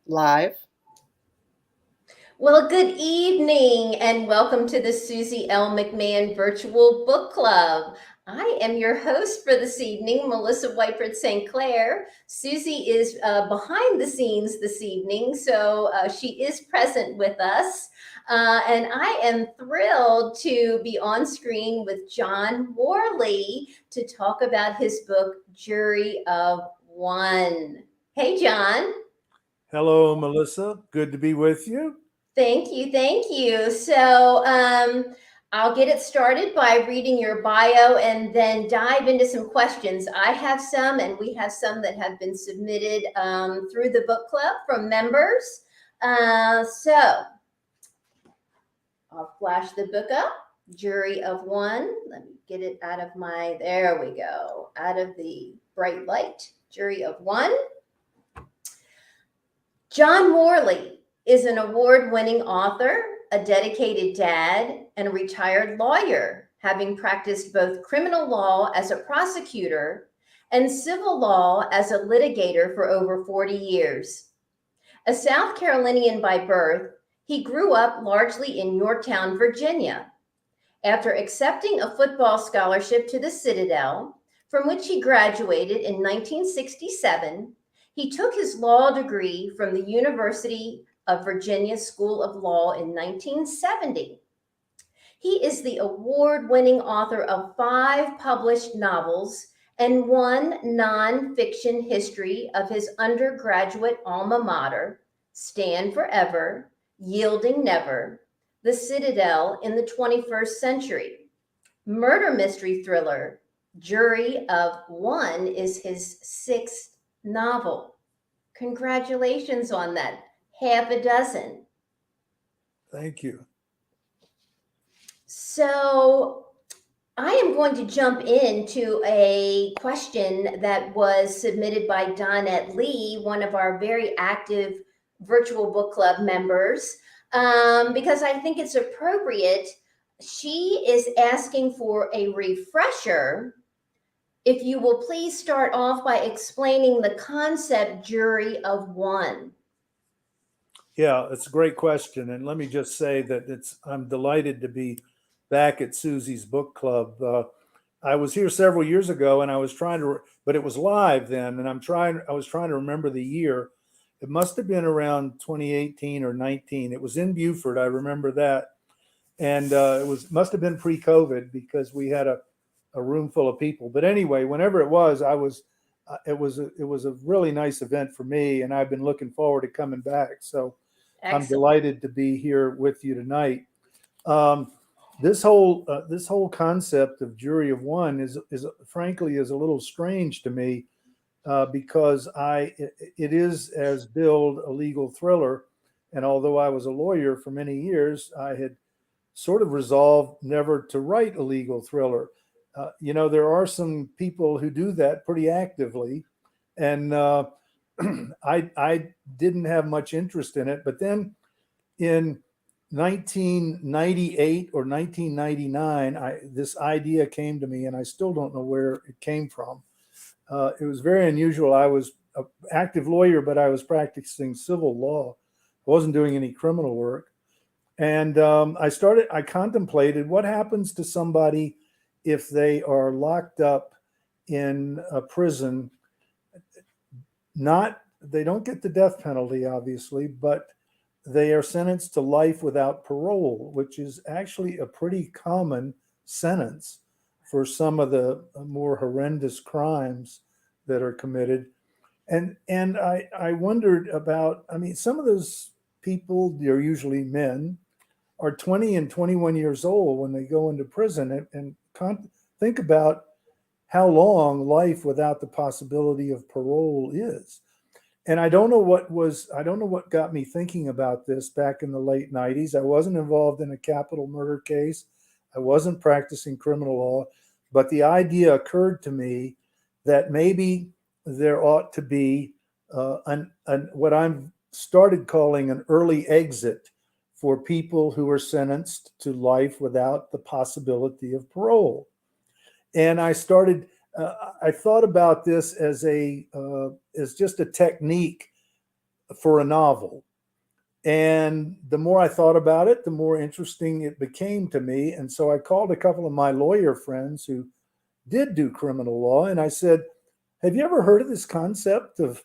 Live. Well, good evening and welcome to the Susie L. McMahon Virtual Book Club. I am your host for this evening, Melissa Whiteford St. Clair. Susie is behind the scenes this evening, so she is present with us. And I am thrilled to be on screen with John Warley to talk about his book, Jury of One. Hey, John. Hello, Melissa. Good to be with you. Thank you. Thank you. So I'll get it started by reading your bio and then dive into some questions. I have some, and we have some that have been submitted through the book club from members. So I'll flash the book up. Jury of One. Let me get it out of there we go, out of the bright light. Jury of One. John Warley is an award-winning author, a dedicated dad, and a retired lawyer, having practiced both criminal law as a prosecutor and civil law as a litigator for over 40 years. A South Carolinian by birth, he grew up largely in Yorktown, Virginia. After accepting a football scholarship to the Citadel, from which he graduated in 1967, he took his law degree from the University of Virginia School of Law in 1970. He is the award-winning author of 5 published novels and 1 nonfiction history of his undergraduate alma mater, Stand Forever, Yielding Never, The Citadel in the 21st Century. Murder mystery thriller, Jury of One is his 6th novel. Congratulations on that. Half a dozen. Thank you. So I am going to jump into a question that was submitted by Donette Lee, one of our very active virtual book club members, because I think it's appropriate. She is asking for a refresher. If you will please start off by explaining the concept Jury of One. Yeah, it's a great question. And let me just say that I'm delighted to be back at Susie's book club. I was here several years ago and I was trying to, but it was live then. And I was trying to remember the year. It must have been around 2018 or 19. It was in Beaufort. I remember that. And must have been pre-COVID because we had a room full of people. But anyway, whenever it was, it was a really nice event for me, and I've been looking forward to coming back. So I'm Excellent. delighted to be here with you tonight. This whole concept of Jury of One is frankly is a little strange to me because it is as billed a legal thriller, and although I was a lawyer for many years, I had sort of resolved never to write a legal thriller. There are some people who do that pretty actively, and I didn't have much interest in it. But then in 1998 or 1999, this idea came to me, and I still don't know where it came from. It was very unusual. I was an active lawyer, but I was practicing civil law. I wasn't doing any criminal work. And I contemplated what happens to somebody if they are locked up in a prison. They don't get the death penalty, obviously, but they are sentenced to life without parole, which is actually a pretty common sentence for some of the more horrendous crimes that are committed. And I wondered about, I mean, some of those people, they're usually men, are 20 and 21 years old when they go into prison, and think about how long life without the possibility of parole is. And I don't know what got me thinking about this back in the late 90s. I wasn't involved in a capital murder case. I wasn't practicing criminal law, but the idea occurred to me that maybe there ought to be what I'm started calling an early exit for people who are sentenced to life without the possibility of parole. And I thought about this as just a technique for a novel. And the more I thought about it, the more interesting it became to me. And so I called a couple of my lawyer friends who did do criminal law, and I said, "Have you ever heard of this concept of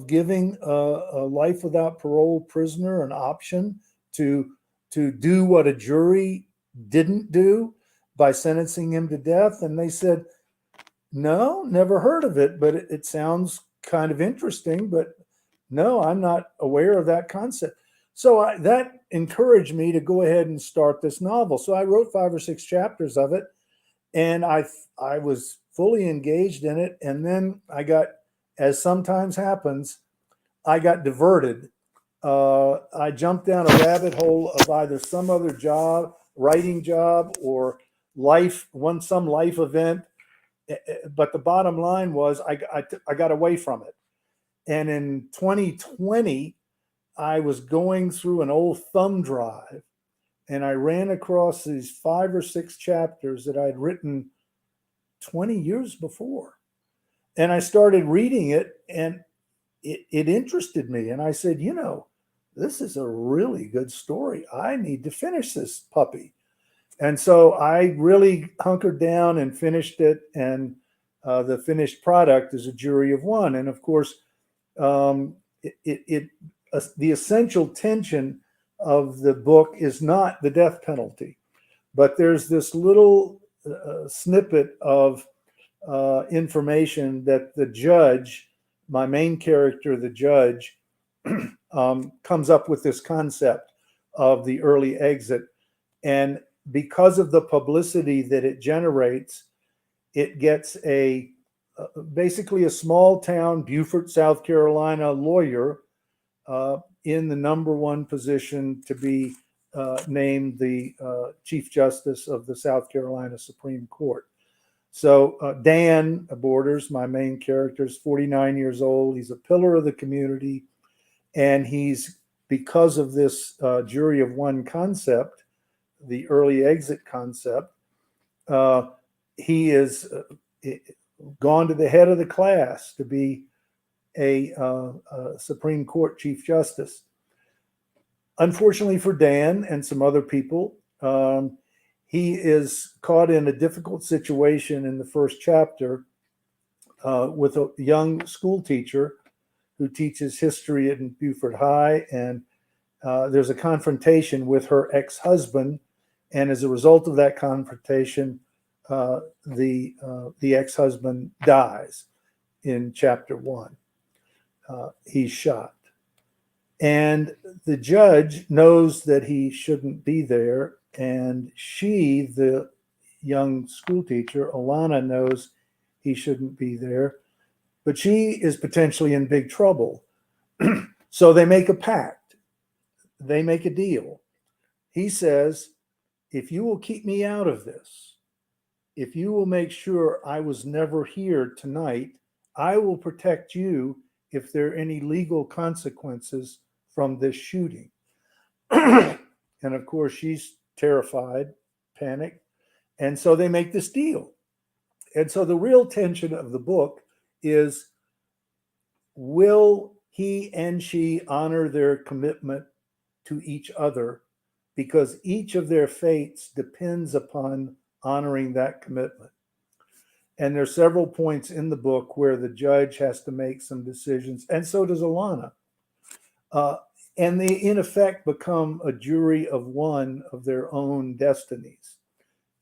giving a life without parole prisoner an option to do what a jury didn't do by sentencing him to death?" And they said, "No, never heard of it, but it sounds kind of interesting. But no, I'm not aware of that concept." So that encouraged me to go ahead and start this novel. So I wrote 5 or 6 chapters of it, and I was fully engaged in it. And then I got, as sometimes happens, I got diverted. I jumped down a rabbit hole of either some other job, writing job, or some life event. But the bottom line was I got away from it. And in 2020, I was going through an old thumb drive, and I ran across these 5 or 6 chapters that I'd written 20 years before. And I started reading it, and it interested me. And I said, this is a really good story. I need to finish this puppy. And so I really hunkered down and finished it. And the finished product is A Jury of One. And of course, the essential tension of the book is not the death penalty, but there's this little snippet of information that the judge, my main character, the judge, comes up with this concept of the early exit. And because of the publicity that it generates, it gets basically a small town, Beaufort, South Carolina lawyer in the number one position to be named the Chief Justice of the South Carolina Supreme Court. So Dan Borders, my main character, is 49 years old. He's a pillar of the community. And because of this jury of one concept, the early exit concept, he is gone to the head of the class to be a Supreme Court Chief Justice. Unfortunately for Dan and some other people, he is caught in a difficult situation in the first chapter with a young school teacher who teaches history at Beaufort High. And there's a confrontation with her ex-husband. And as a result of that confrontation, the ex-husband dies in chapter 1. He's shot. And the judge knows that he shouldn't be there. And she, the young school teacher, Alana, knows he shouldn't be there. But she is potentially in big trouble. So they make a pact. They make a deal. He says, "If you will keep me out of this, if you will make sure I was never here tonight, I will protect you if there are any legal consequences from this shooting." And of course, she's terrified, panicked. And so they make this deal. And so the real tension of the book is, will he and she honor their commitment to each other? Because each of their fates depends upon honoring that commitment. And there's several points in the book where the judge has to make some decisions, and so does Alana. And they, in effect, become a jury of one of their own destinies.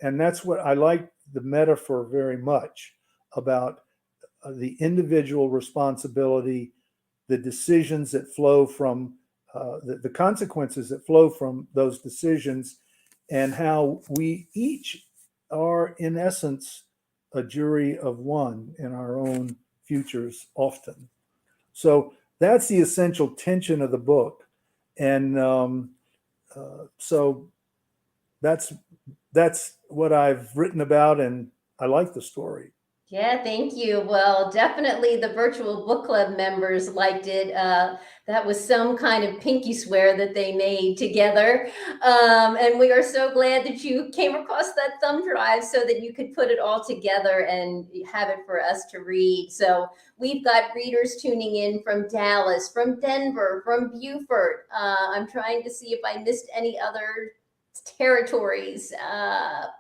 And that's what I like the metaphor very much about the individual responsibility, the decisions that flow from the consequences that flow from those decisions, and how we each are, in essence, a jury of one in our own futures often. So that's the essential tension of the book. And so that's what I've written about, and I like the story. Yeah, thank you. Well, definitely the virtual book club members liked it. That was some kind of pinky swear that they made together. And we are so glad that you came across that thumb drive so that you could put it all together and have it for us to read. So we've got readers tuning in from Dallas, from Denver, from Beaufort. I'm trying to see if I missed any other territories.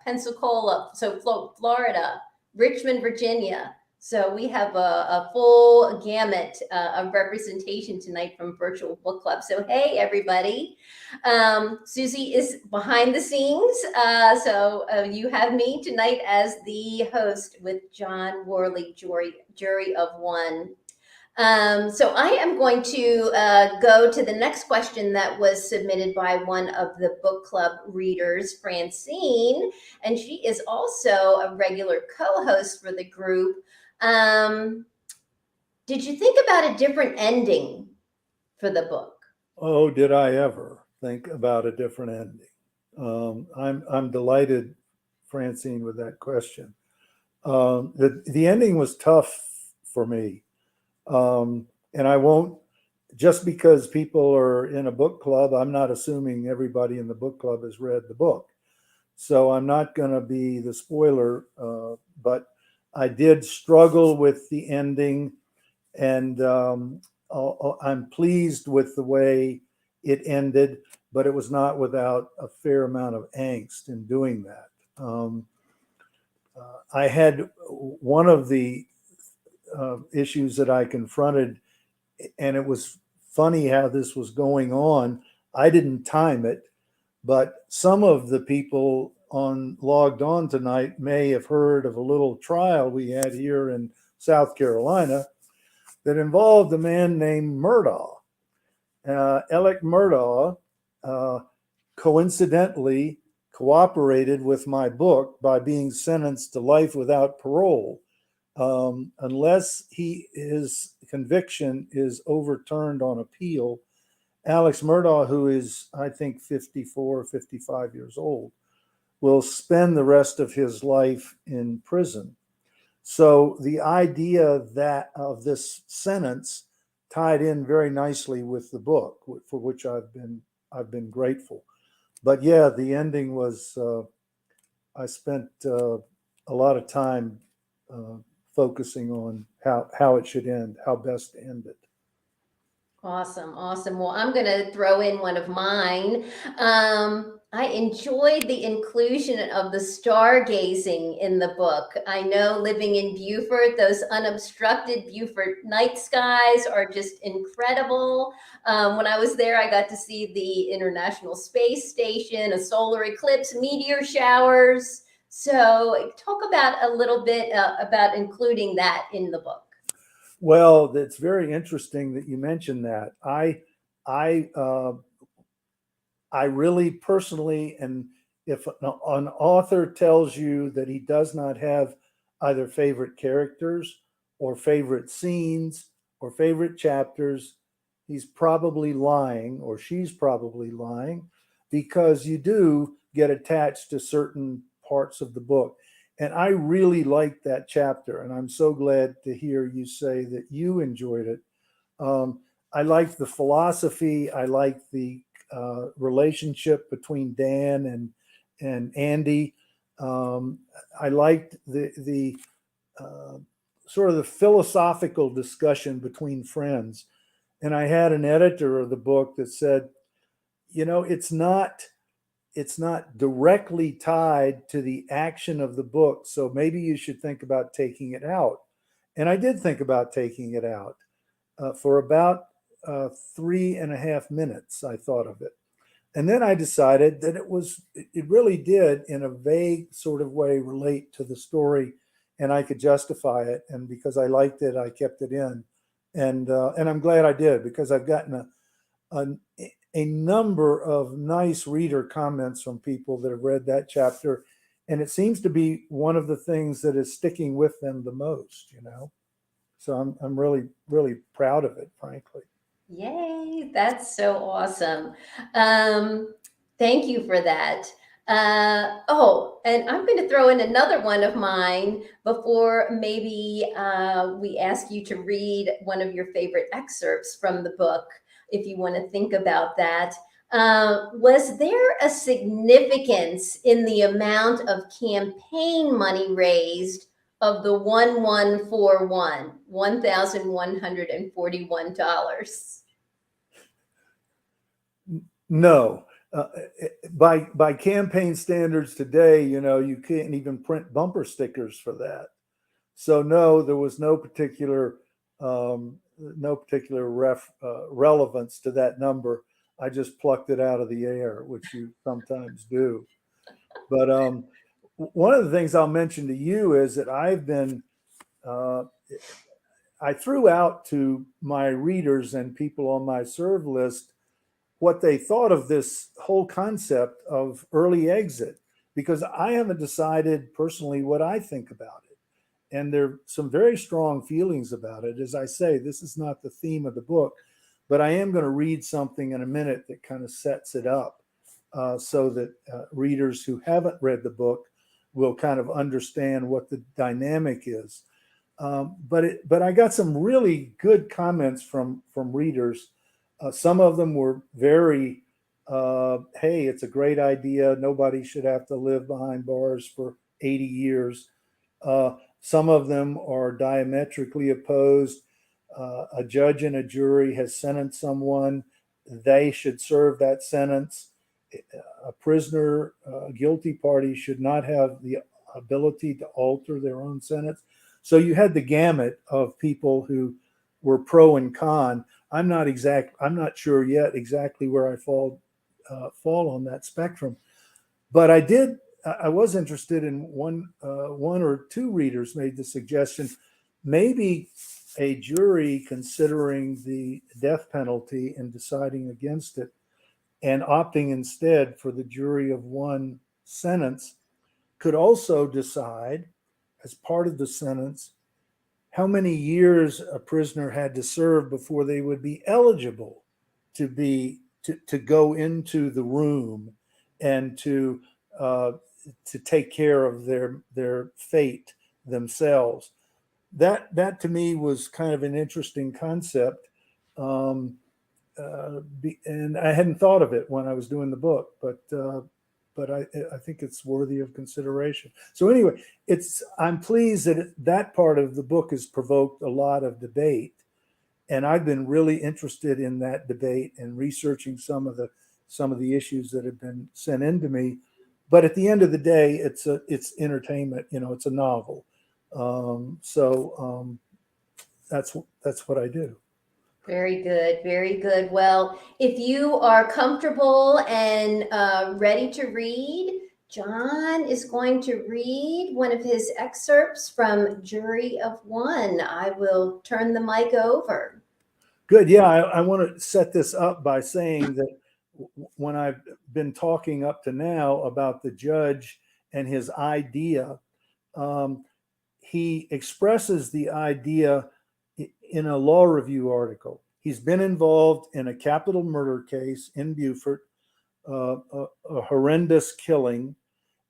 Pensacola, so Florida. Richmond, Virginia. So we have a full gamut of representation tonight from Virtual Book Club. So hey, everybody. Susie is behind the scenes. So you have me tonight as the host with John Warley, Jury of One. So I am going to go to the next question that was submitted by one of the book club readers, Francine, and she is also a regular co-host for the group. Did you think about a different ending for the book? Oh, did I ever think about a different ending? I'm delighted, Francine, with that question. The ending was tough for me, and I won't, just because people are in a book club. I'm not assuming everybody in the book club has read the book, so I'm not going to be the spoiler. But I did struggle with the ending, and I'm pleased with the way it ended, but it was not without a fair amount of angst in doing that. I had one of the issues that I confronted, and it was funny how this was going on. I didn't time it, but some of the people on logged on tonight may have heard of a little trial we had here in South Carolina that involved a man named Murdaugh. Alec Murdaugh coincidentally cooperated with my book by being sentenced to life without parole. Unless his conviction is overturned on appeal, Alex Murdaugh, who is, I think, 54 or 55 years old, will spend the rest of his life in prison. So the idea that of this sentence tied in very nicely with the book, for which I've been grateful. But yeah, the ending was. I spent a lot of time focusing on how it should end, how best to end it. Awesome, awesome. Well, I'm going to throw in one of mine. I enjoyed the inclusion of the stargazing in the book. I know living in Beaufort, those unobstructed Beaufort night skies are just incredible. When I was there, I got to see the International Space Station, a solar eclipse, meteor showers. So, talk about a little bit about including that in the book. Well, it's very interesting that you mentioned that. I uh, I really personally, and if an author tells you that he does not have either favorite characters or favorite scenes or favorite chapters, he's probably lying, or she's probably lying, because you do get attached to certain parts of the book. And I really liked that chapter, and I'm so glad to hear you say that you enjoyed it. I liked the philosophy. I liked the relationship between Dan and Andy. Um, I liked the uh, sort of the philosophical discussion between friends. And I had an editor of the book that said, it's not directly tied to the action of the book, so maybe you should think about taking it out. And I did think about taking it out for about 3.5 minutes. I thought of it. And then I decided that it really did, in a vague sort of way, relate to the story, and I could justify it. And because I liked it, I kept it in, and I'm glad I did, because I've gotten a a number of nice reader comments from people that have read that chapter, and it seems to be one of the things that is sticking with them the most. So I'm really really proud of it, frankly. Yay, that's so awesome. Um, Thank you for that. Oh, and I'm going to throw in another one of mine before maybe we ask you to read one of your favorite excerpts from the book, if you want to think about that. Was there a significance in the amount of campaign money raised of the 1141, $1,141? No. By campaign standards today, you can't even print bumper stickers for that. So no, there was no particular relevance to that number. I just plucked it out of the air, which you sometimes do. But one of the things I'll mention to you is that I threw out to my readers and people on my serve list what they thought of this whole concept of early exit, because I haven't decided personally what I think about it. And there are some very strong feelings about it. As I say, this is not the theme of the book, but I am going to read something in a minute that kind of sets it up so that readers who haven't read the book will kind of understand what the dynamic is. But I got some really good comments from readers. Some of them were very, hey, it's a great idea. Nobody should have to live behind bars for 80 years. Some of them are diametrically opposed. A judge and a jury has sentenced someone. They should serve that sentence. A prisoner, a guilty party should not have the ability to alter their own sentence. So you had the gamut of people who were pro and con. I'm not sure yet exactly where I fall on that spectrum, but I was interested in one or two readers made the suggestion, maybe a jury considering the death penalty and deciding against it and opting instead for the jury of one sentence could also decide as part of the sentence how many years a prisoner had to serve before they would be eligible to go into the room and to take care of their fate themselves. That to me was kind of an interesting concept, and I hadn't thought of it when I was doing the book, but I think it's worthy of consideration. So anyway, I'm pleased that that part of the book has provoked a lot of debate, and I've been really interested in that debate and researching some of the issues that have been sent in to me. But at the end of the day, it's entertainment. It's a novel, so that's what I do. Very good, very good. Well, if you are comfortable and ready to read, John is going to read one of his excerpts from Jury of One. I will turn the mic over. Good. Yeah, I want to set this up by saying that when I've been talking up to now about the judge and his idea, he expresses the idea in a law review article. He's been involved in a capital murder case in Beaufort, a horrendous killing,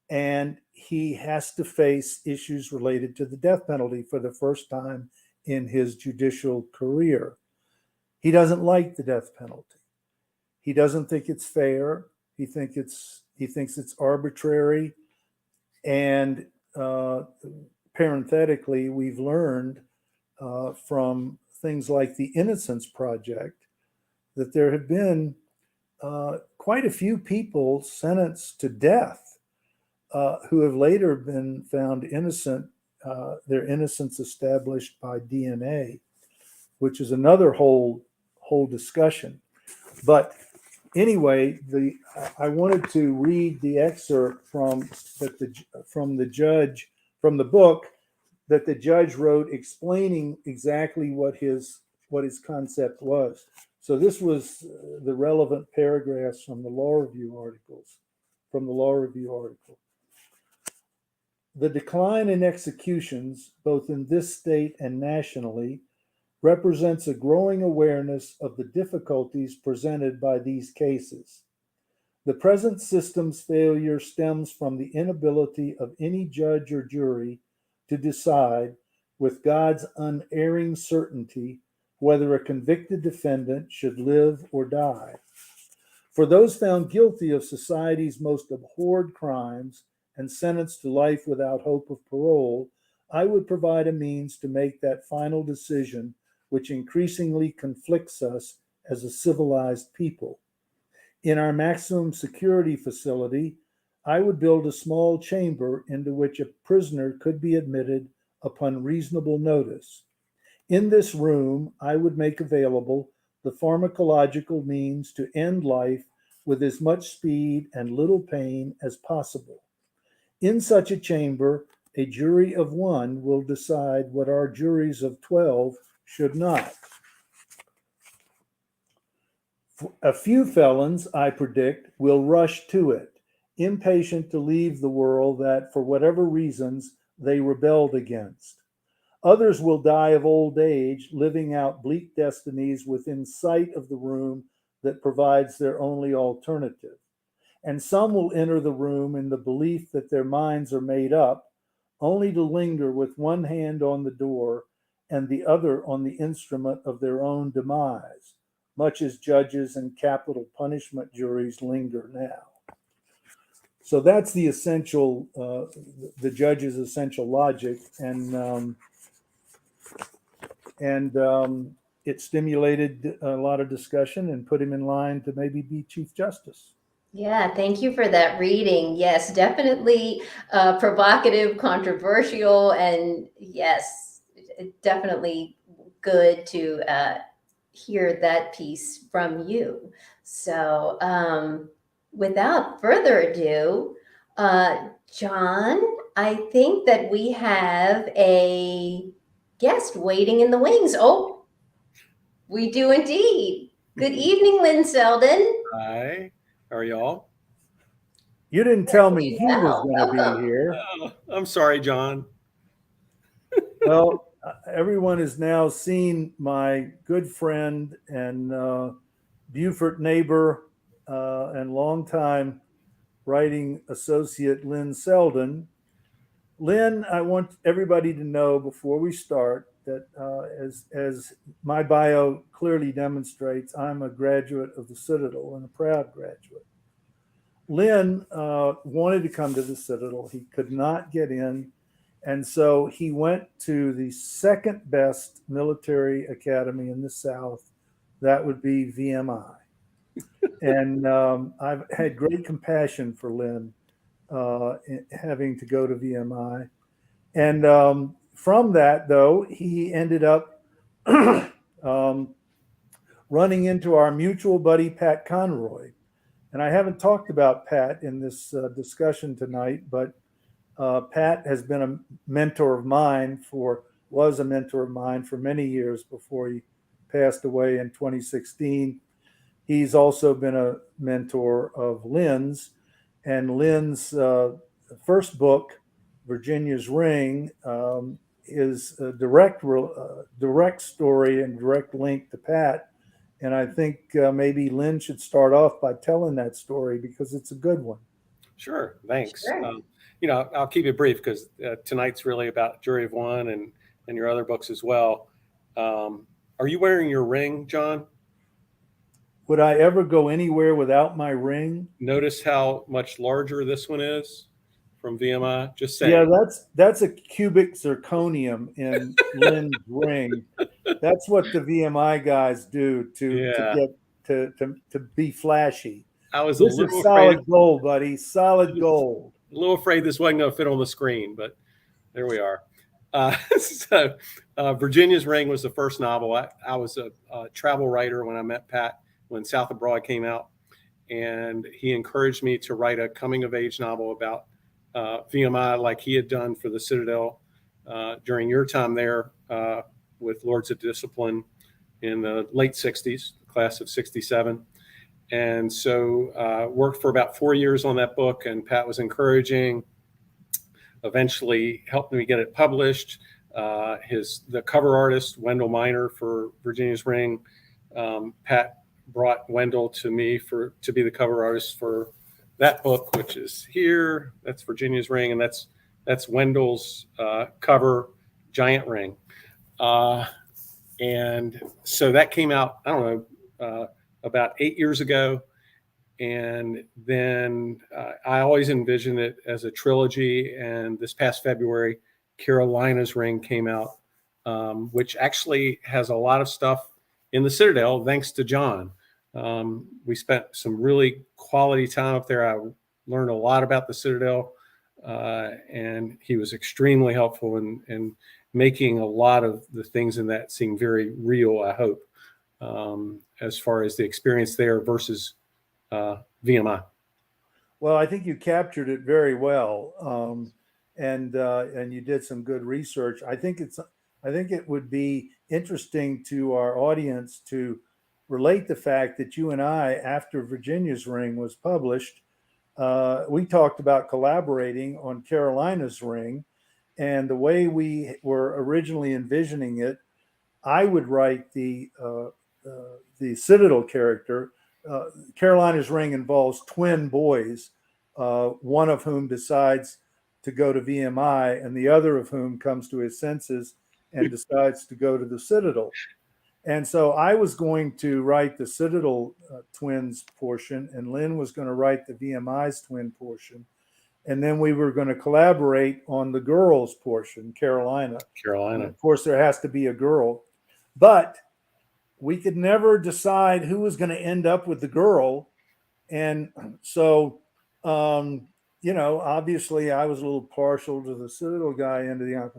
and he has to face issues related to the death penalty for the first time in his judicial career. He doesn't like the death penalty. He doesn't think it's fair. He thinks it's arbitrary, and parenthetically, we've learned from things like the Innocence Project that there have been quite a few people sentenced to death who have later been found innocent, their innocence established by DNA, which is another whole discussion. But anyway, I wanted to read the excerpt from the book that the judge wrote explaining exactly what his concept was. So this was the relevant paragraphs from the law review article. The decline in executions, both in this state and nationally, represents a growing awareness of the difficulties presented by these cases. The present system's failure stems from the inability of any judge or jury to decide, with God's unerring certainty, whether a convicted defendant should live or die. For those found guilty of society's most abhorred crimes and sentenced to life without hope of parole, I would provide a means to make that final decision, which increasingly conflicts us as a civilized people. In our maximum security facility, I would build a small chamber into which a prisoner could be admitted upon reasonable notice. In this room, I would make available the pharmacological means to end life with as much speed and little pain as possible. In such a chamber, a jury of one will decide what our juries of 12 should not. A few felons, I predict, will rush to it, impatient to leave the world that, for whatever reasons, they rebelled against. Others will die of old age, living out bleak destinies within sight of the room that provides their only alternative. And some will enter the room in the belief that their minds are made up, only to linger with one hand on the door and the other on the instrument of their own demise, much as judges and capital punishment juries linger now. So that's the essential, the judge's essential logic, and it stimulated a lot of discussion and put him in line to maybe be Chief Justice. Yeah, thank you for that reading. Yes, definitely provocative, controversial, and yes, definitely good to hear that piece from you. So, without further ado, John, I think that we have a guest waiting in the wings. Oh, we do indeed. Good evening, Lynn Selden. Hi, how are y'all? You didn't tell me he was Well, going to be welcome. here. Oh, I'm sorry, John. Well, everyone has now seen my good friend and Beaufort neighbor and longtime writing associate, Lynn Selden. Lynn, I want everybody to know before we start that as my bio clearly demonstrates, I'm a graduate of the Citadel and a proud graduate. Lynn wanted to come to the Citadel. He could not get in. And so he went to the second best military academy in the South. That would be VMI. And I've had great compassion for Lynn having to go to VMI. And from that, though, he ended up running into our mutual buddy, Pat Conroy. And I haven't talked about Pat in this discussion tonight, but Pat has been a mentor of mine was a mentor of mine for many years before he passed away in 2016. He's also been a mentor of Lynn's, and Lynn's first book, Virginia's Ring, is a direct story and direct link to Pat. And I think maybe Lynn should start off by telling that story because it's a good one. Sure, thanks. Sure. I'll keep it brief because tonight's really about Jury of One and your other books as well. Are you wearing your ring, John? Would I ever go anywhere without my ring? Notice how much larger this one is from VMI? Just saying. Yeah, that's a cubic zirconium in Lynn's ring. That's what the VMI guys do to be flashy. I was This a little is solid afraid. gold, buddy. Solid gold. A little afraid this wasn't going to fit on the screen, but there we are. Virginia's Ring was the first novel. I was a travel writer when I met Pat when South Abroad came out, and he encouraged me to write a coming-of-age novel about VMI like he had done for the Citadel during your time there with Lords of Discipline in the late 60s, class of 67. And so worked for about 4 years on that book, and Pat was encouraging, eventually helped me get it published. The cover artist, Wendell Minor, for Virginia's Ring, Pat brought Wendell to me to be the cover artist for that book, which is here. That's Virginia's Ring, and that's Wendell's cover giant ring. And so that came out, I don't know, about 8 years ago. And then I always envisioned it as a trilogy. And this past February, Carolina's Ring came out, which actually has a lot of stuff in the Citadel, thanks to John. We spent some really quality time up there. I learned a lot about the Citadel, and he was extremely helpful in making a lot of the things in that seem very real, I hope, as far as the experience there versus VMI. Well, I think you captured it very well, and you did some good research. I think it would be interesting to our audience to relate the fact that you and I, after Virginia's Ring was published, we talked about collaborating on Carolina's Ring, and the way we were originally envisioning it, I would write the Citadel character. Carolina's Ring involves twin boys, one of whom decides to go to VMI and the other of whom comes to his senses and decides to go to the Citadel. And so I was going to write the Citadel twins portion, and Lynn was going to write the VMI's twin portion. And then we were going to collaborate on the girls portion, Carolina. And of course, there has to be a girl. But we could never decide who was going to end up with the girl. And so, obviously I was a little partial to the Citadel guy end of the arc.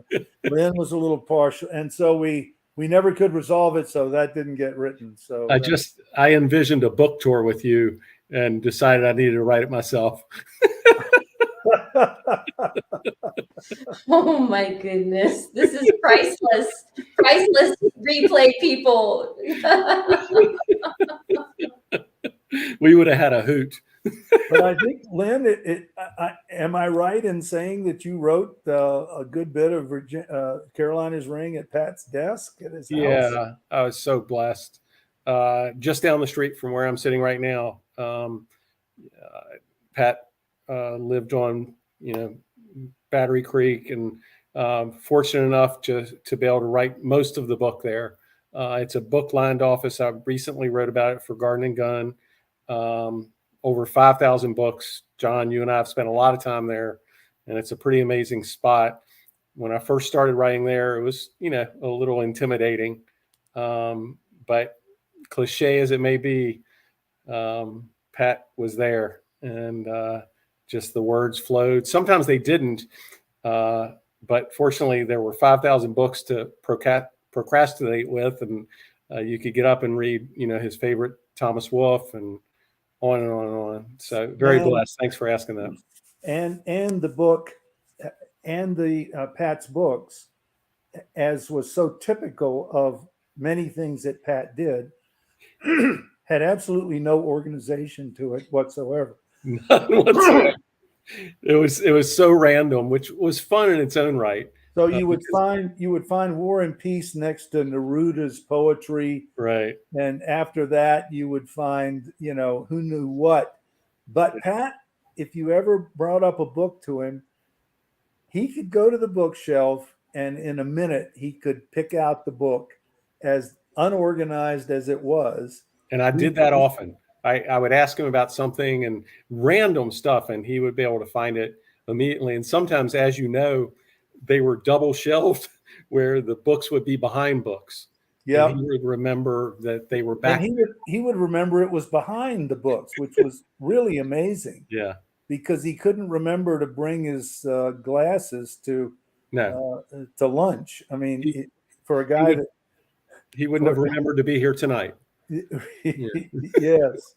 Lynn was a little partial. And so we never could resolve it. So that didn't get written. So I envisioned a book tour with you and decided I needed to write it myself. Oh my goodness. This is priceless. Priceless replay, people. We would have had a hoot. But I think, Lynn, am I right in saying that you wrote a good bit of Carolina's Ring at Pat's desk at his house? Yeah, I was so blessed. Just down the street from where I'm sitting right now, Pat lived on, Battery Creek, and fortunate enough to be able to write most of the book there. It's a book-lined office. I recently wrote about it for Garden and Gun. Over 5,000 books. John, you and I have spent a lot of time there, and it's a pretty amazing spot. When I first started writing there, it was, a little intimidating. But cliche as it may be, Pat was there, and just the words flowed. Sometimes they didn't, but fortunately there were 5,000 books to procrastinate with, and you could get up and read, his favorite Thomas Wolfe, and on and on and on. So very blessed. Thanks for asking that. And the book and the Pat's books, as was so typical of many things that Pat did, had absolutely no organization to it whatsoever. None whatsoever. It was so random, which was fun in its own right. So you would find War and Peace next to Neruda's poetry, right? And after that, you would find, who knew what. But Pat, if you ever brought up a book to him, he could go to the bookshelf, and in a minute he could pick out the book, as unorganized as it was. And I did that often. I would ask him about something and random stuff, and he would be able to find it immediately. And sometimes, as you know, they were double shelved where the books would be behind books. Yeah. He would remember that they were back. And he would remember it was behind the books, which was really amazing. Yeah. Because he couldn't remember to bring his glasses to lunch. I mean, for a guy he wouldn't have remembered to be here tonight. Yes.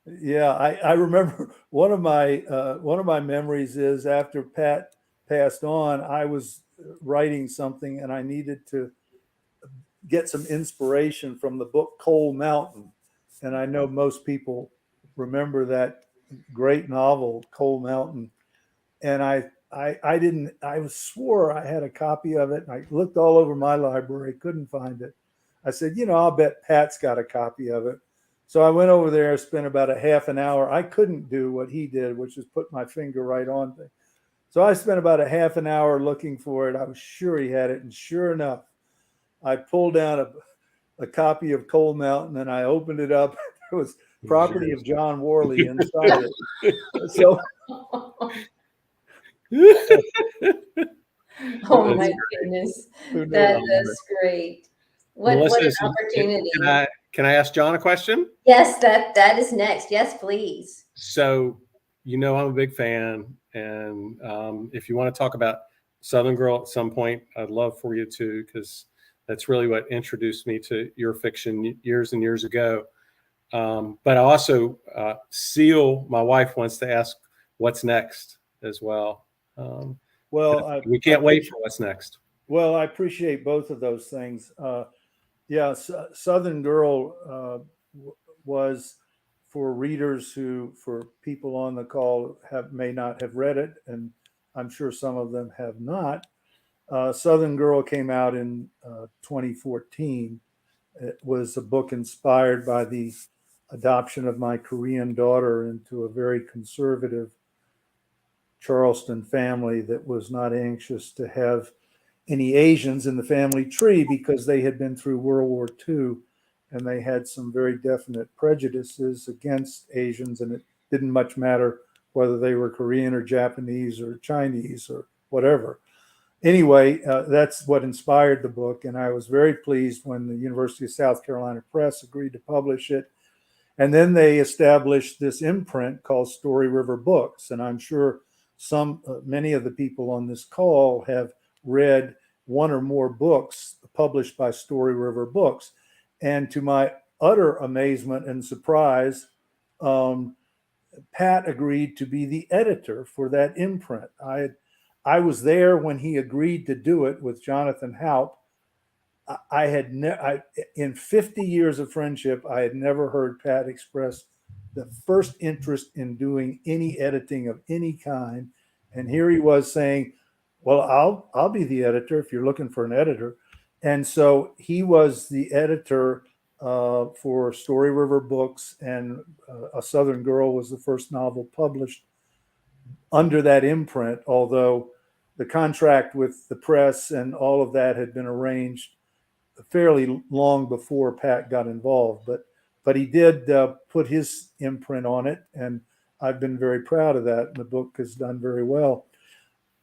I remember one of my memories is after Pat passed on, I was writing something and I needed to get some inspiration from the book Coal Mountain. And I know most people remember that great novel, Coal Mountain. And I swore I had a copy of it. And I looked all over my library, couldn't find it. I said, I'll bet Pat's got a copy of it. So I went over there, spent about a half an hour. I couldn't do what he did, which is put my finger right on things. So I spent about a half an hour looking for it. I was sure he had it. And sure enough, I pulled down a copy of Cold Mountain and I opened it up. There was property of John Warley inside it. So Oh my goodness, who knew? that's great. What Melissa, an opportunity. can I ask John a question? Yes, that is next. Yes, please. So, I'm a big fan, and if you want to talk about Southern Girl at some point, I'd love for you to, because that's really what introduced me to your fiction years and years ago. But I also, Seal, my wife, wants to ask what's next as well. Well, we can't wait for what's next. Well, I appreciate both of those things. Southern Girl was for readers for people on the call may not have read it, and I'm sure some of them have not. Southern Girl came out in 2014. It was a book inspired by the adoption of my Korean daughter into a very conservative Charleston family that was not anxious to have any Asians in the family tree because they had been through World War II and they had some very definite prejudices against Asians, and it didn't much matter whether they were Korean or Japanese or Chinese or whatever. Anyway, that's what inspired the book, and I was very pleased when the University of South Carolina Press agreed to publish it. And then they established this imprint called Story River Books, and I'm sure many of the people on this call have read one or more books published by Story River Books. And to my utter amazement and surprise, Pat agreed to be the editor for that imprint. I was there when he agreed to do it with Jonathan Haupt. In 50 years of friendship, I had never heard Pat express the first interest in doing any editing of any kind. And here he was saying, well, I'll be the editor if you're looking for an editor. And so he was the editor for Story River Books, and A Southern Girl was the first novel published under that imprint, although the contract with the press and all of that had been arranged fairly long before Pat got involved. But he did put his imprint on it, and I've been very proud of that. And the book has done very well.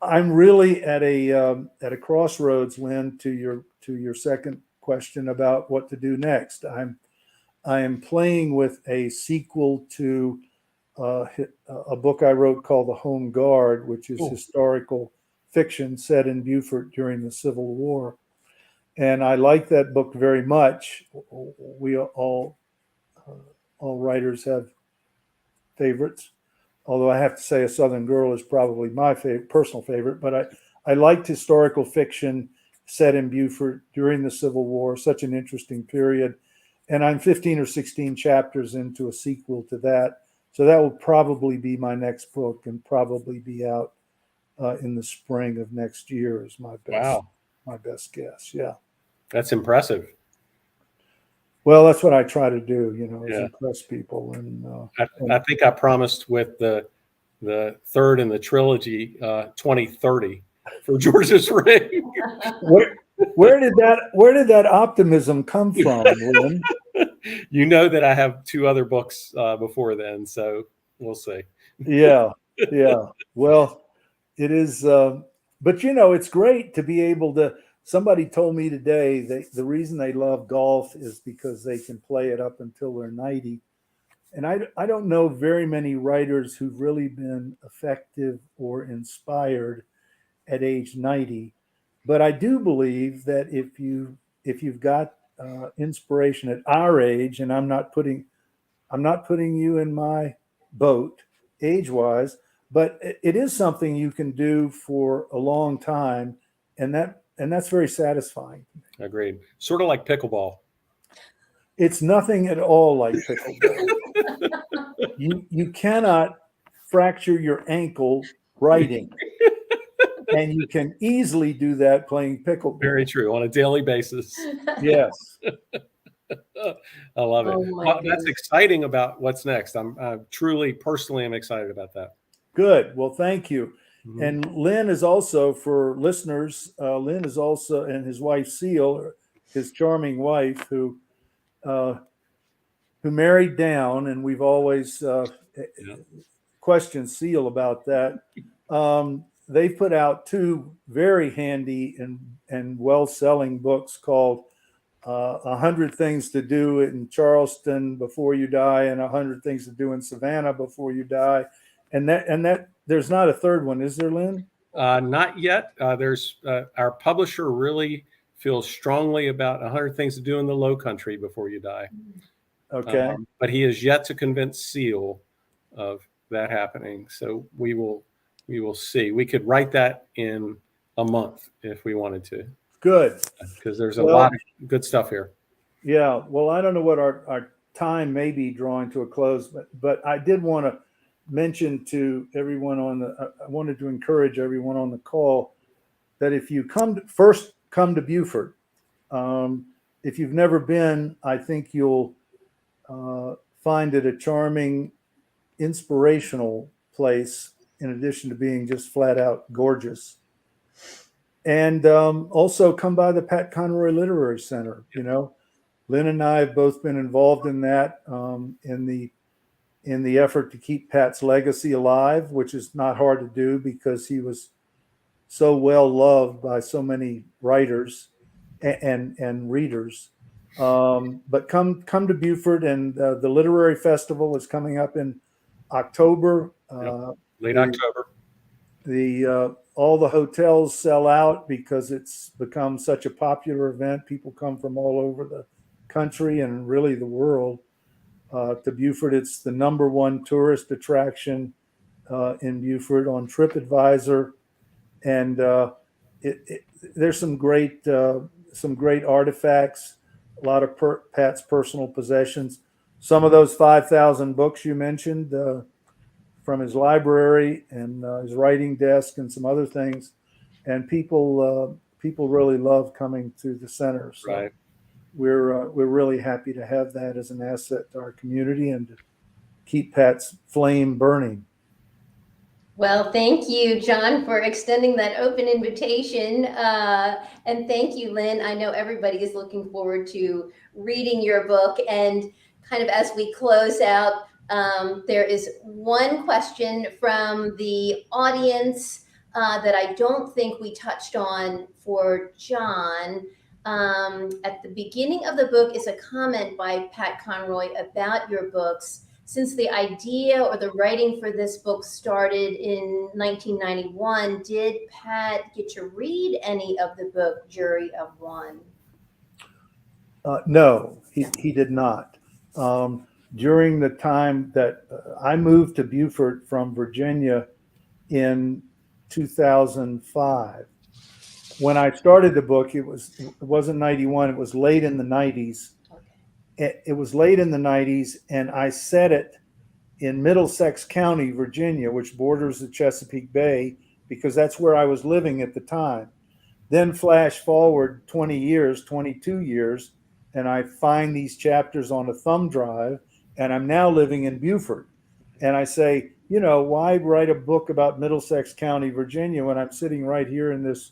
I'm really at a crossroads, Lynn, to your second question about what to do next. I am playing with a sequel to a book I wrote called The Home Guard, which is historical fiction set in Beaufort during the Civil War. And I like that book very much. We all writers have favorites, although I have to say A Southern Girl is probably my personal favorite. But I liked historical fiction set in Beaufort during the Civil War, such an interesting period. And I'm 15 or 16 chapters into a sequel to that. So that will probably be my next book and probably be out in the spring of next year is my best guess. Yeah. That's impressive. Well, that's what I try to do, is impress people. And I think I promised with the third in the trilogy, 2030 for George's Ring. Where did that optimism come from, Lynn? You know that I have 2 other books before then, so we'll see. Yeah. Well, it is, but it's great to be able to. Somebody told me today the reason they love golf is because they can play it up until they're 90. And I don't know very many writers who've really been effective or inspired at age 90. But I do believe that if you've got inspiration at our age, and I'm not putting you in my boat age-wise, but it is something you can do for a long time, and that's very satisfying. Agreed. Sort of like pickleball. It's nothing at all like pickleball. You cannot fracture your ankle writing, and you can easily do that playing pickleball. Very true, on a daily basis. Yes. I love it. Oh my Well, that's goodness. exciting about what's next. I'm truly, personally, I'm excited about that. Good. Well, thank you. Mhm. And Lynn is also, for listeners, Lynn is also, and his wife Seal, his charming wife, uh, who married down, and we've always Yeah. questioned Seal about that. They put out two very handy and well-selling books called 100 Things to Do in Charleston Before You Die and 100 Things to Do in Savannah Before You Die. And that there's not a third one, is there, Lynn? Not yet. There's our publisher really feels strongly about 100 Things to Do in the Low Country Before You Die. Okay. But he is yet to convince Seal of that happening. So we will see. We could write that in a month if we wanted to, Good. because there's a Well, lot of good stuff here. Yeah. Well, I don't know what our time may be drawing to a close, but I did want to mention to everyone I wanted to encourage everyone on the call that if you first come to Beaufort, if you've never been, I think you'll find it a charming, inspirational place, in addition to being just flat out gorgeous. And also come by the Pat Conroy Literary Center. You know, Lynn and I have both been involved in that, in the effort to keep Pat's legacy alive, which is not hard to do because he was so well loved by so many writers and readers. But come to Beaufort, and the literary festival is coming up in October. Late October. All the hotels sell out because it's become such a popular event. People come from all over the country and really the world to Beaufort. It's the #1 tourist attraction in Beaufort on TripAdvisor, and there's some great artifacts, a lot of Pat's personal possessions. Some of those 5,000 books you mentioned from his library and his writing desk and some other things, and people really love coming to the center. So Right. we're really happy to have that as an asset to our community and to keep Pat's flame burning. Well, thank you, John, for extending that open invitation. And thank you, Lynn. I know everybody is looking forward to reading your book. And kind of as we close out, there is one question from the audience that I don't think we touched on for John. At the beginning of the book is a comment by Pat Conroy about your books. Since the idea or the writing for this book started in 1991, did Pat get to read any of the book Jury of One? No, he did not. During the time that I moved to Beaufort from Virginia in 2005, when I started the book, it wasn't 91. It was late in the 90s. It was late in the 90s, and I set it in Middlesex County, Virginia, which borders the Chesapeake Bay, because that's where I was living at the time. Then flash forward 20 years, 22 years, and I find these chapters on a thumb drive, and I'm now living in Beaufort. And I say, why write a book about Middlesex County, Virginia, when I'm sitting right here in this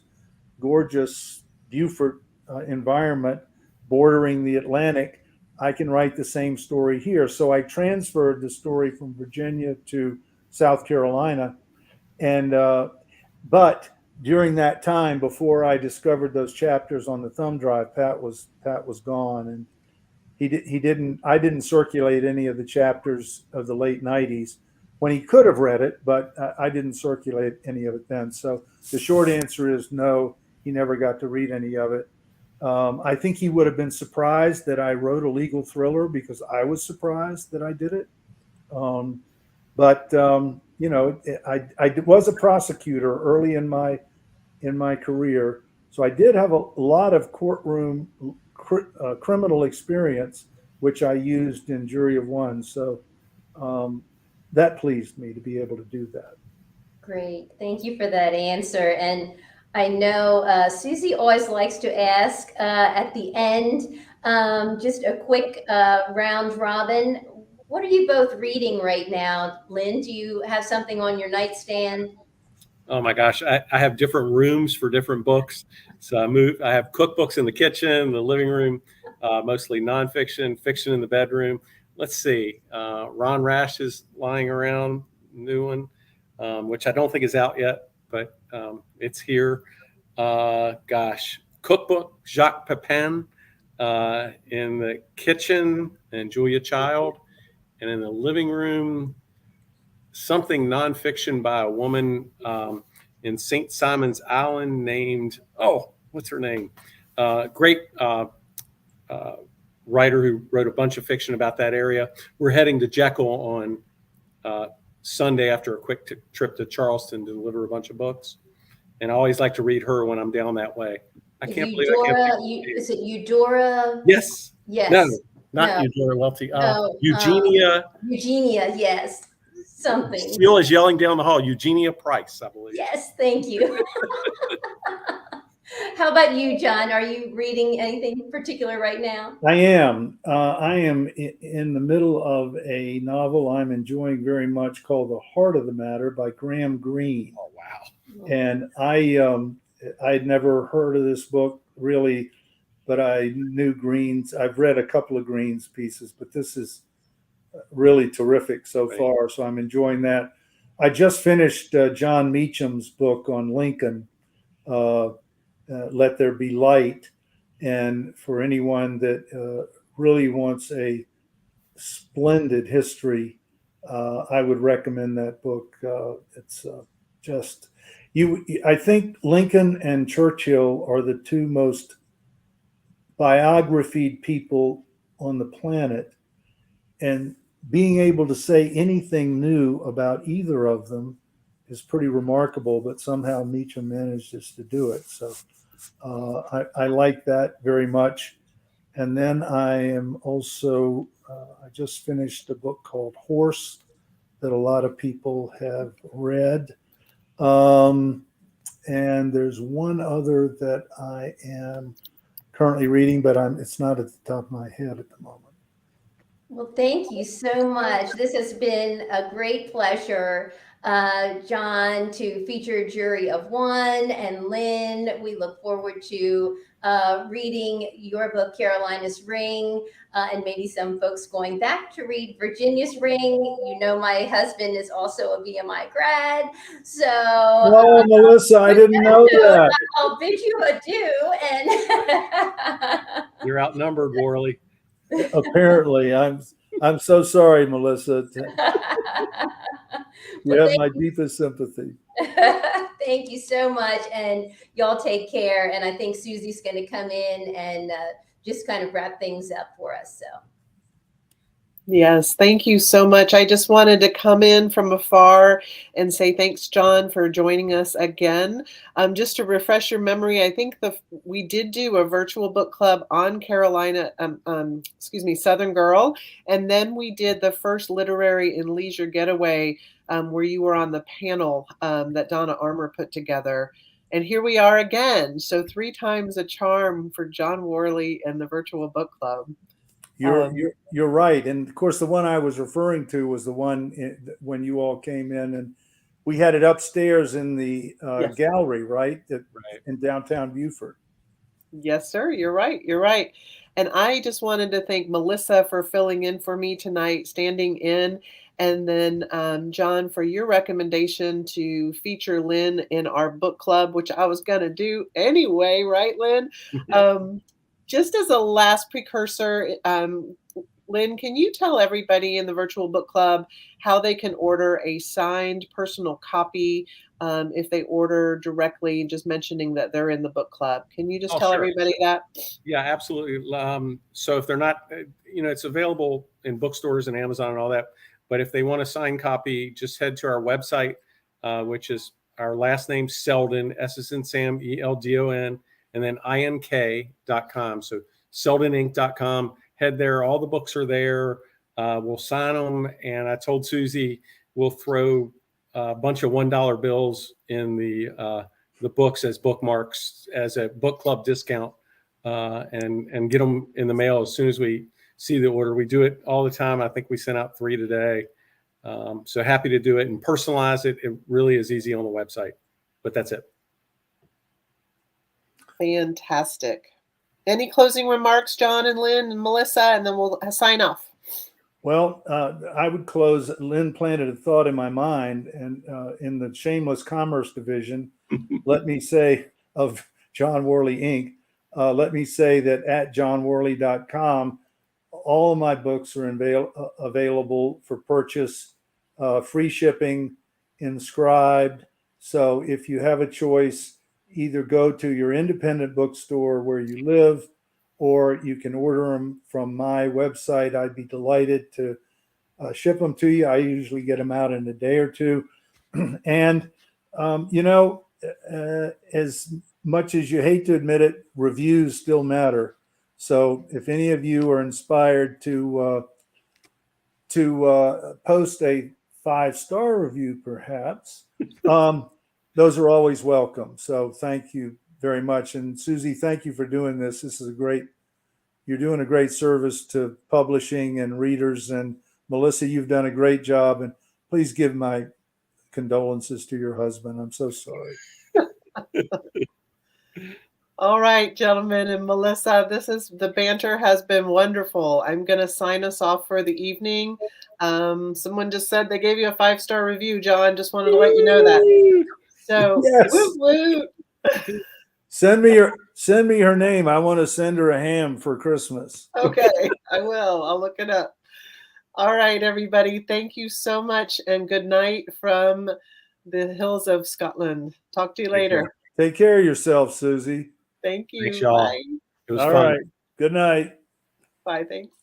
gorgeous Beaufort environment bordering the Atlantic? I can write the same story here. So I transferred the story from Virginia to South Carolina. And but during that time, before I discovered those chapters on the thumb drive, Pat was gone, and I didn't circulate any of the chapters of the late 90s when he could have read it, but I didn't circulate any of it then. So the short answer is no, he never got to read any of it. I think he would have been surprised that I wrote a legal thriller, because I was surprised that I did it. I was a prosecutor early in my career, so I did have a lot of courtroom criminal experience, which I used in Jury of One. So that pleased me to be able to do that. Great. Thank you for that answer. And I know Susie always likes to ask at the end, just a quick round robin. What are you both reading right now? Lynn, do you have something on your nightstand? Oh my gosh, I have different rooms for different books. So I have cookbooks in the kitchen, the living room, mostly nonfiction, fiction in the bedroom. Let's see, Ron Rash is lying around, new one, which I don't think is out yet, but it's here. Gosh, cookbook, Jacques Pepin in the kitchen, and Julia Child. And in the living room, something nonfiction by a woman in St. Simon's Island named, oh, what's her name? Great writer who wrote a bunch of fiction about that area. We're heading to Jekyll on Sunday after a quick trip to Charleston to deliver a bunch of books. And I always like to read her when I'm down that way. I can't believe I can't. Is it Eudora? Yes. Yes. No, not No. Eudora Welty. No, Eugenia. Eugenia, yes. Something. Steele is yelling down the hall. Eugenia Price, I believe. Yes, thank you. How about you, John? Are you reading anything particular right now? I am. I am in the middle of a novel I'm enjoying very much called The Heart of the Matter by Graham Greene. Oh, wow. And I'd never heard of this book really, but I knew Greene's. I've read a couple of Greene's pieces, but this is really terrific so far. So I'm enjoying that. I just finished John Meacham's book on Lincoln, Let There Be Light. And for anyone that really wants a splendid history, I would recommend that book. It's just I think Lincoln and Churchill are the two most biographied people on the planet, and being able to say anything new about either of them is pretty remarkable, but somehow Meacham manages to do it. So I like that very much. And then I am also, I just finished a book called Horse that a lot of people have read. And there's one other that I am currently reading, but it's not at the top of my head at the moment. Well, thank you so much. This has been a great pleasure, John, to feature Jury of One, and Lynn, we look forward to reading your book, Carolina's Ring, and maybe some folks going back to read Virginia's Ring. You know, my husband is also a VMI grad, so. Oh, Melissa, I didn't know that. I'll bid you adieu. And You're outnumbered, Warley. Apparently, I'm so sorry, Melissa. You have my deepest sympathy. Thank you so much, and y'all take care. And I think Susie's going to come in and just kind of wrap things up for us. So. Yes, thank you so much. I just wanted to come in from afar and say thanks, John, for joining us again. Just to refresh your memory, I think we did do a virtual book club on Carolina, Southern Girl, and then we did the first literary and leisure getaway where you were on the panel that Donna Armour put together. And here we are again. So 3 times a charm for John Warley and the virtual book club. You're right, and of course the one I was referring to was the one when you all came in, and we had it upstairs in the Yes. gallery, right? Right. In downtown Beaufort. Yes, sir. You're right. You're right. And I just wanted to thank Melissa for filling in for me tonight, standing in, and then John for your recommendation to feature Lynn in our book club, which I was going to do anyway, right, Lynn? Just as a last precursor, Lynn, can you tell everybody in the virtual book club how they can order a signed personal copy if they order directly, just mentioning that they're in the book club? Can you just tell everybody that? Yeah, absolutely. So if they're not, it's available in bookstores and Amazon and all that. But if they want a signed copy, just head to our website, which is our last name, Selden, S as in Sam, ELDON, and then ink.com. So seldeninc.com. Head there. All the books are there. We'll sign them. And I told Susie we'll throw a bunch of $1 bills in the the books as bookmarks as a book club discount, and get them in the mail as soon as we see the order. We do it all the time. I think we sent out 3 today. So happy to do it and personalize it. It really is easy on the website, but that's it. Fantastic. Any closing remarks, John and Lynn and Melissa, and then we'll sign off. Well, I would close. Lynn planted a thought in my mind, and in the Shameless Commerce division, let me say, of John Warley Inc., let me say that at johnwarley.com, all of my books are available for purchase, free shipping, inscribed. So if you have a choice, either go to your independent bookstore where you live, or you can order them from my website. I'd be delighted to ship them to you. I usually get them out in a day or two. And, as much as you hate to admit it, reviews still matter. So if any of you are inspired to post a 5-star review, perhaps, those are always welcome. So thank you very much. And Susie, thank you for doing this. This is you're doing a great service to publishing and readers. And Melissa, you've done a great job. And please give my condolences to your husband. I'm so sorry. All right, gentlemen and Melissa, the banter has been wonderful. I'm going to sign us off for the evening. Someone just said they gave you a 5-star review, John. Just wanted to let you know that. So, Yes. woot woot. Send me her name. I want to send her a ham for Christmas. Okay, I will. I'll look it up. All right, everybody. Thank you so much, and good night from the hills of Scotland. Talk to you later. Take care of yourself, Susie. Thank you. Thanks, y'all. Bye. It was All fun. right. Good night. Bye. Thanks.